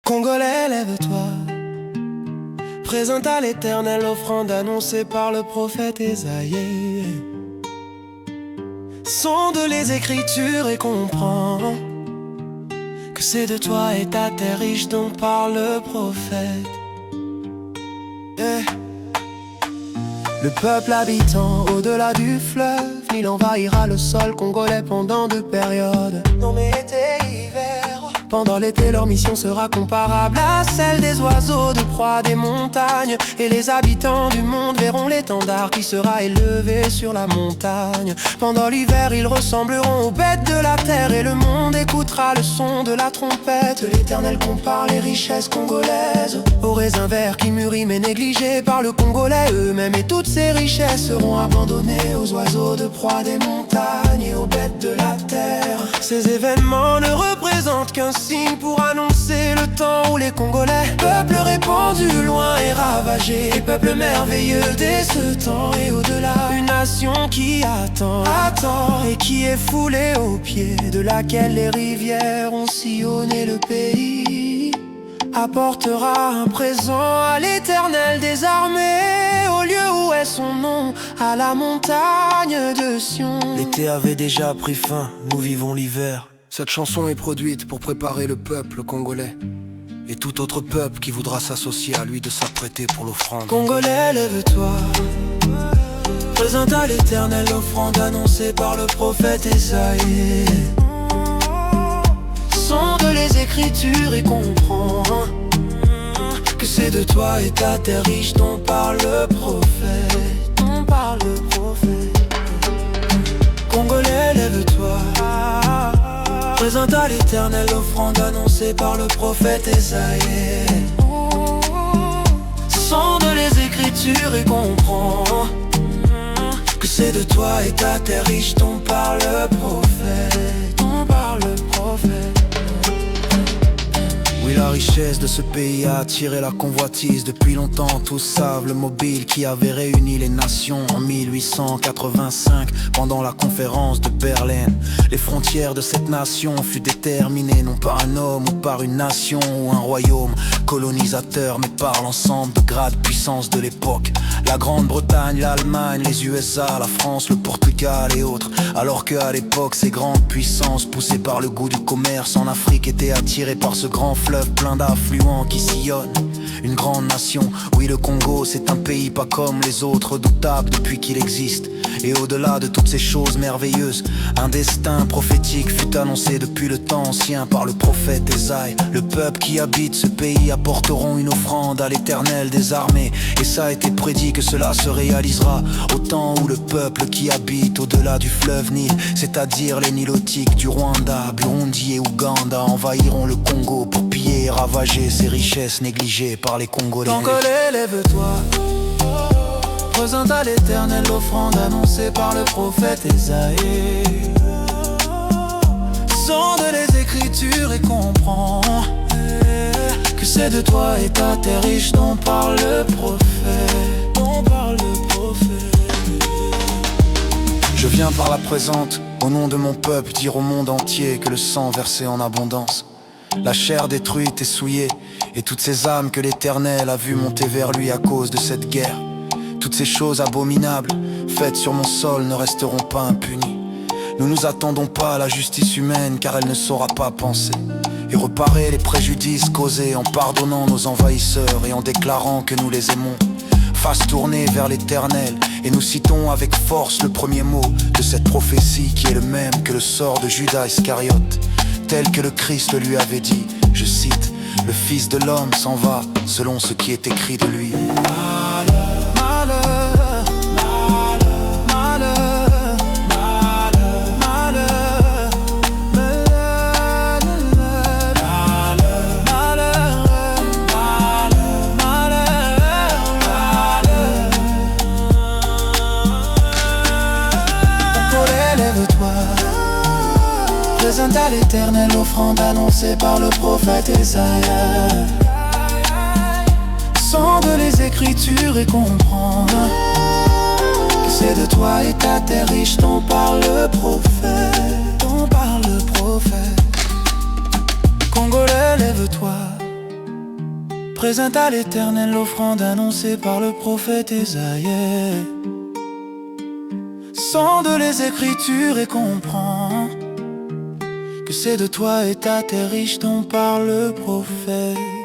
Congolais, lève-toi, présente à l'Éternel l'offrande annoncée par le prophète Ésaïe. Sonde les Écritures et comprends que c'est de toi et ta terre riche dont parle le prophète. Le peuple habitant au-delà du fleuve, il envahira le sol congolais pendant 2 périodes, nommées été et hiver. Pendant l'été, leur mission sera comparable à celle des oiseaux de proie des montagnes. Et les habitants du monde verront l'étendard qui sera élevé sur la montagne. Pendant l'hiver, ils ressembleront aux bêtes de la terre, et le monde écoutera le son de la trompette. L'Éternel compare les richesses congolaises aux raisins verts qui mûrit mais négligés par le Congolais eux-mêmes. Et toutes ces richesses seront abandonnées aux oiseaux de proie des montagnes et aux bêtes de la terre. Ces événements ne représentent qu'un signe pour annoncer le temps où les Congolais, peuple répandu loin et ravagé, peuple merveilleux dès ce temps et au-delà, une nation qui attend et qui est foulée aux pieds, de laquelle les rivières ont sillonné le pays, apportera un présent à l'Éternel des armées, au lieu où est son nom, à la montagne de Sion. L'été avait déjà pris fin, nous vivons l'hiver. Cette chanson est produite pour préparer le peuple congolais et tout autre peuple qui voudra s'associer à lui de s'apprêter pour l'offrande. Congolais, lève-toi, présente à l'Éternel l'offrande annoncée par le prophète Ésaïe. Sonde les Écritures et comprends que c'est de toi et ta terre riche dont parle le prophète. Congolais, lève-toi, présente à l'Éternel l'offrande annoncée par le prophète Ésaïe. Sonde les Écritures et comprends que c'est de toi et ta terre riche dont parle le prophète. Oui, la richesse de ce pays a attiré la convoitise. Depuis longtemps, tous savent le mobile qui avait réuni les nations en 1885 pendant la conférence de Berlin. Les frontières de cette nation furent déterminées non par un homme ou par une nation ou un royaume colonisateur, mais par l'ensemble de grades puissance de l'époque. La Grande-Bretagne, l'Allemagne, les USA, la France, le Portugal et autres. Alors qu'à l'époque, ces grandes puissances, poussées par le goût du commerce en Afrique, étaient attirées par ce grand fleuve plein d'affluents qui sillonnent une grande nation. Oui, le Congo, c'est un pays pas comme les autres, redoutable depuis qu'il existe. Et au-delà de toutes ces choses merveilleuses, un destin prophétique fut annoncé depuis le temps ancien par le prophète Ésaïe. Le peuple qui habite ce pays apporteront une offrande à l'Éternel des armées, et ça a été prédit que cela se réalisera au temps où le peuple qui habite au-delà du fleuve Nil, c'est-à-dire les Nilotiques du Rwanda, Burundi et Ouganda, envahiront le Congo pour piller et ravager ces richesses négligées par les Congolais. Congolais, lève-toi, présente à l'Éternel l'offrande annoncée par le prophète Ésaïe. Sonde les Écritures et comprends que c'est de toi et ta terre riche dont parle le prophète. Je viens par la présente, au nom de mon peuple, dire au monde entier que le sang versé en abondance, la chair détruite et souillée, et toutes ces âmes que l'Éternel a vu monter vers lui à cause de cette guerre, toutes ces choses abominables faites sur mon sol ne resteront pas impunies. Nous nous attendons pas à la justice humaine, car elle ne saura pas penser et réparer les préjudices causés en pardonnant nos envahisseurs et en déclarant que nous les aimons. Face tournée vers l'Éternel, et nous citons avec force le premier mot de cette prophétie qui est le même que le sort de Judas Iscariote, tel que le Christ lui avait dit, je cite: le Fils de l'homme s'en va selon ce qui est écrit de lui. Présente à l'Éternel l'offrande annoncée par le prophète Ésaïe. Sonde les Écritures et comprends que c'est de toi et ta terre riche dont parle le prophète. Congolais, lève-toi, présente à l'Éternel l'offrande annoncée par le prophète Ésaïe. Sonde les Écritures et comprends que c'est de toi et ta terre riche dont parle le prophète.